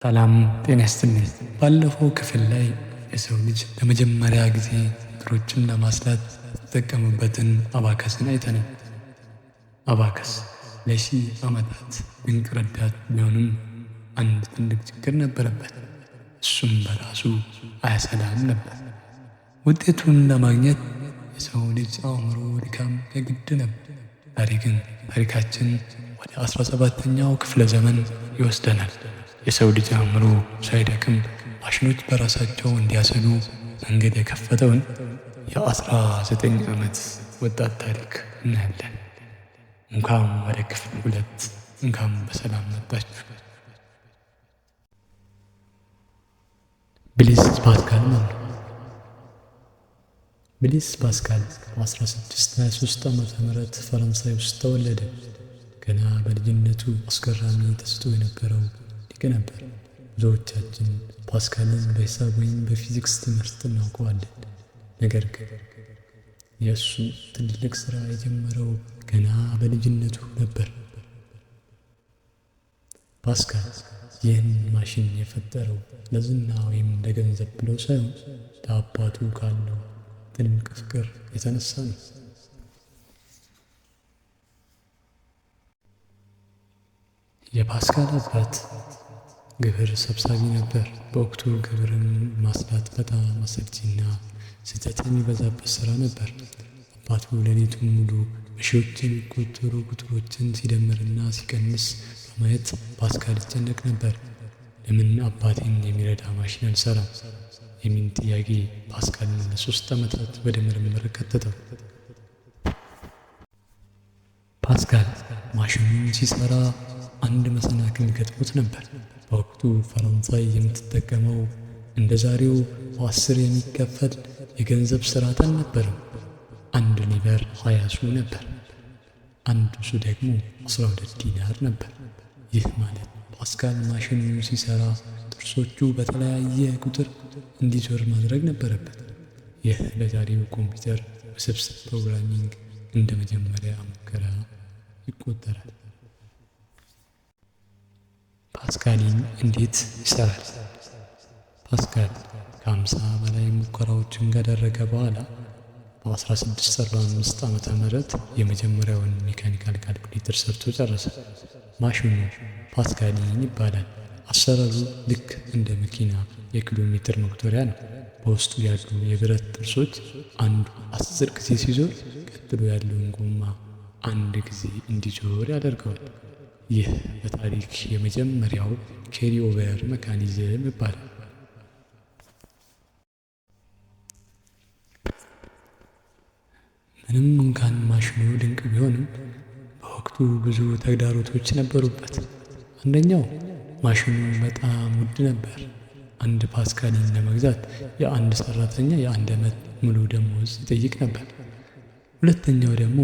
ሰላም ጤና ይስጥልኝ። ባለፈው ክፍል ላይ የሰው ልጅ ለመጀመሪያ ጊዜ ቁጥሮችን ለማስላት የተጠቀሙበትን አባከስን አይተናል። አባከስ ለሺህ ዓመታት ድንቅ ረዳት ቢሆንም አንድ ትልቅ ችግር ነበረበት። እሱም በራሱ አያሰላም ነበር። ውጤቱን ለማግኘት የሰው ልጅ አእምሮ ድካም የግድ ነበር። ዛሬ ግን ታሪካችን ወደ 17ኛው ክፍለ ዘመን ይወስደናል። የሰው ልጅ አእምሮ ሳይደክም ማሽኖች በራሳቸው እንዲያሰሉ መንገድ የከፈተውን የ19 ዓመት ወጣት ታሪክ እናያለን። እንኳን ወደ ክፍል 2 እንኳን በሰላም መጣችሁ። ብሊስ ፓስካል ነው። ብሊስ ፓስካል በ1623 ዓመተ ምህረት ፈረንሳይ ውስጥ ተወለደ። ገና በልጅነቱ አስገራሚ ተሰጥኦ የነበረው ሊቅ ነበር። ብዙዎቻችን ፓስካልን በሂሳብ ወይም በፊዚክስ ትምህርት እናውቀዋለን። ነገር ግን የእሱ ትልቅ ሥራ የጀመረው ገና በልጅነቱ ነበር። ፓስካል ይህን ማሽን የፈጠረው ለዝና ወይም ለገንዘብ ብሎ ሳይሆን ለአባቱ ካለው ጥልቅ ፍቅር የተነሳ ነው። የፓስካል አባት ግብር ሰብሳቢ ነበር። በወቅቱ ግብርን ማስላት በጣም አሰልቺና ስህተት የሚበዛበት ሥራ ነበር። አባቱ ሌሊቱን ሙሉ በሺዎች የሚቆጠሩ ቁጥሮችን ሲደምርና ሲቀንስ በማየት ፓስካል ይጨነቅ ነበር። ለምን አባቴን የሚረዳ ማሽን አልሰራም የሚል ጥያቄ ፓስካልን ለ3 ዓመታት ወደ ምርምር ከተተው። ፓስካል ማሽኑን ሲሰራ አንድ መሰናክል ገጥሞት ነበር። በወቅቱ ፈረንሳይ የምትጠቀመው እንደ ዛሬው በ10 የሚከፈል የገንዘብ ስርዓት አልነበረም። አንድ ሊቨር 20 ሱ ነበር። አንድ ሱ ደግሞ 12 ዲናር ነበር። ይህ ማለት ፓስካል ማሽኑን ሲሰራ ጥርሶቹ በተለያየ ቁጥር እንዲዞር ማድረግ ነበረበት። ይህ ለዛሬው ኮምፒውተር ውስብስብ ፕሮግራሚንግ እንደ መጀመሪያ ሙከራ ይቆጠራል። ፓስካልን እንዴት ይሰራል? ፓስካል ከ50 በላይ ሙከራዎችን ካደረገ በኋላ በ1645 ዓመተ ምህረት የመጀመሪያውን ሜካኒካል ካልኩሌተር ሰርቶ ጨረሰ። ማሽኑ ፓስካሊን ይባላል። አሰራሩ ልክ እንደ መኪና የኪሎ ሜትር መቁጠሪያ ነው። በውስጡ ያሉ የብረት ጥርሶች አንዱ 10 ጊዜ ሲዞር ቀጥሎ ያለውን ጎማ 1 ጊዜ እንዲዞር ያደርገዋል። ይህ በታሪክ የመጀመሪያው ኬሪ ኦቨር ሜካኒዝም ይባላል። ምንም እንኳን ማሽኑ ድንቅ ቢሆንም በወቅቱ ብዙ ተግዳሮቶች ነበሩበት። አንደኛው ማሽኑ በጣም ውድ ነበር። አንድ ፓስካሊን ለመግዛት የአንድ ሰራተኛ የ1 ዓመት ሙሉ ደሞዝ ይጠይቅ ነበር። ሁለተኛው ደግሞ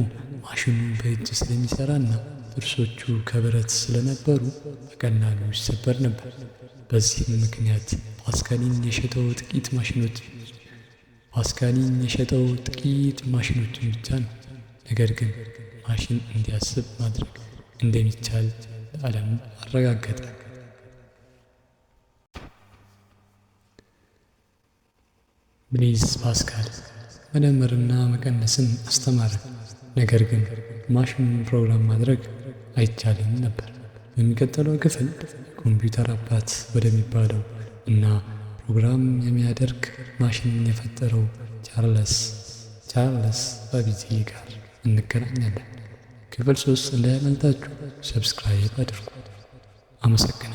ማሽኑ በእጅ ስለሚሰራና ጥርሶቹ ከብረት ስለነበሩ በቀላሉ ይሰበር ነበር። በዚህም ምክንያት ፓስካሊን የሸጠው ጥቂት ማሽኖችን ብቻ ነው። ነገር ግን ማሽን እንዲያስብ ማድረግ እንደሚቻል ለዓለም አረጋገጠ። ብሌዝ ፓስካል መደመርና መቀነስን አስተማረ። ነገር ግን ማሽኑን ፕሮግራም ማድረግ አይቻልም ነበር። በሚቀጥለው ክፍል የኮምፒውተር አባት ወደሚባለው እና ፕሮግራም የሚያደርግ ማሽንን የፈጠረው ቻርለስ ባቤጅ ጋር እንገናኛለን። ክፍል 3 እንዳያመልጣችሁ ሰብስክራይብ አድርጉ። አመሰግናለሁ።